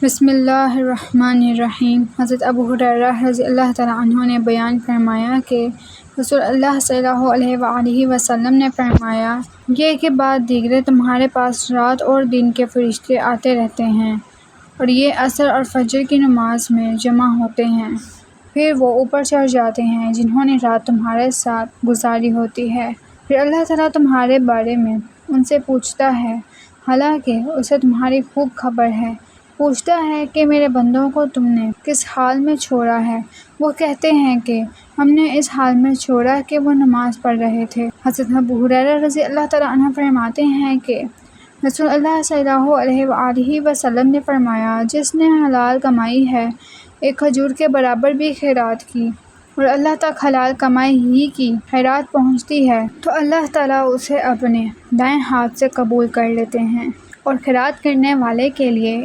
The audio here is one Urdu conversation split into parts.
بسم اللہ الرحمن الرحیم۔ حضرت ابو ہریرہ رضی اللہ تعالیٰ عنہ نے بیان فرمایا کہ رسول اللہ صلی اللہ علیہ وآلہ وسلم نے فرمایا، یہ کہ بعد دیگرے تمہارے پاس رات اور دن کے فرشتے آتے رہتے ہیں اور یہ عصر اور فجر کی نماز میں جمع ہوتے ہیں، پھر وہ اوپر چڑھ جاتے ہیں جنہوں نے رات تمہارے ساتھ گزاری ہوتی ہے، پھر اللہ تعالیٰ تمہارے بارے میں ان سے پوچھتا ہے، حالانکہ اسے تمہاری خوب خبر ہے، پوچھتا ہے کہ میرے بندوں کو تم نے کس حال میں چھوڑا ہے؟ وہ کہتے ہیں کہ ہم نے اس حال میں چھوڑا کہ وہ نماز پڑھ رہے تھے۔ حضرت ابو ہریرہ رضی اللہ تعالیٰ عنہ فرماتے ہیں کہ رسول اللہ صلی اللہ علیہ وآلہ وسلم نے فرمایا، جس نے حلال کمائی ہے، ایک کھجور کے برابر بھی خیرات کی اور اللہ تک حلال کمائی ہی کی خیرات پہنچتی ہے تو اللہ تعالیٰ اسے اپنے دائیں ہاتھ سے قبول کر لیتے ہیں اور خیرات کرنے والے کے لیے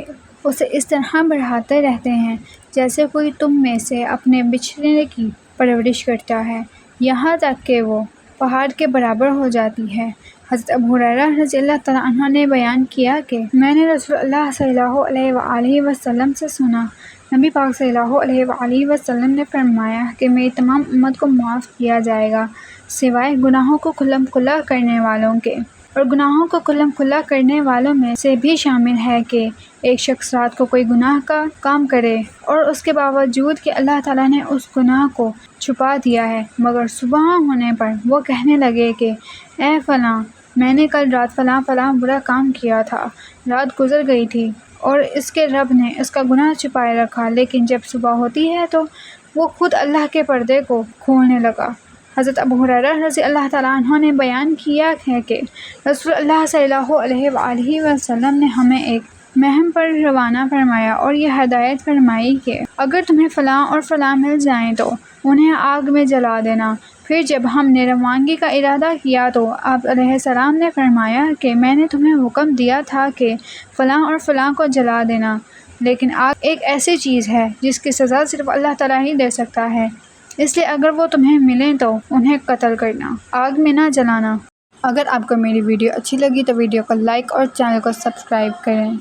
اسے اس طرح بڑھاتے رہتے ہیں جیسے کوئی تم میں سے اپنے بچھڑے کی پرورش کرتا ہے، یہاں تک کہ وہ پہاڑ کے برابر ہو جاتی ہے۔ حضرت ابو ہریرہ رضی اللہ تعالیٰ عنہ نے بیان کیا کہ میں نے رسول اللہ صلی اللہ علیہ وآلہ وسلم سے سنا، نبی پاک صلی اللہ علیہ وآلہ وسلم نے فرمایا کہ میری تمام امت کو معاف کیا جائے گا سوائے گناہوں کو کھلم کھلا کرنے والوں کے، اور گناہوں کو کھلم کھلا کرنے والوں میں سے بھی شامل ہے کہ ایک شخص رات کو کوئی گناہ کا کام کرے اور اس کے باوجود کہ اللہ تعالیٰ نے اس گناہ کو چھپا دیا ہے، مگر صبح ہونے پر وہ کہنے لگے کہ اے فلاں، میں نے کل رات فلاں فلاں برا کام کیا تھا، رات گزر گئی تھی اور اس کے رب نے اس کا گناہ چھپائے رکھا، لیکن جب صبح ہوتی ہے تو وہ خود اللہ کے پردے کو کھولنے لگا۔ حضرت ابو ہریرہ رضی اللہ تعالیٰ عنہ نے بیان کیا ہے کہ رسول اللہ صلی اللہ علیہ وآلہ وسلم نے ہمیں ایک مہم پر روانہ فرمایا اور یہ ہدایت فرمائی کہ اگر تمہیں فلاں اور فلاں مل جائیں تو انہیں آگ میں جلا دینا۔ پھر جب ہم نے روانگی کا ارادہ کیا تو آپ علیہ السلام نے فرمایا کہ میں نے تمہیں حکم دیا تھا کہ فلاں اور فلاں کو جلا دینا، لیکن آگ ایک ایسی چیز ہے جس کی سزا صرف اللہ تعالیٰ ہی دے سکتا ہے، اس لیے اگر وہ تمہیں ملیں تو انہیں قتل کرنا، آگ میں نہ جلانا۔ اگر آپ کو میری ویڈیو اچھی لگی تو ویڈیو کو لائک اور چینل کو سبسکرائب کریں۔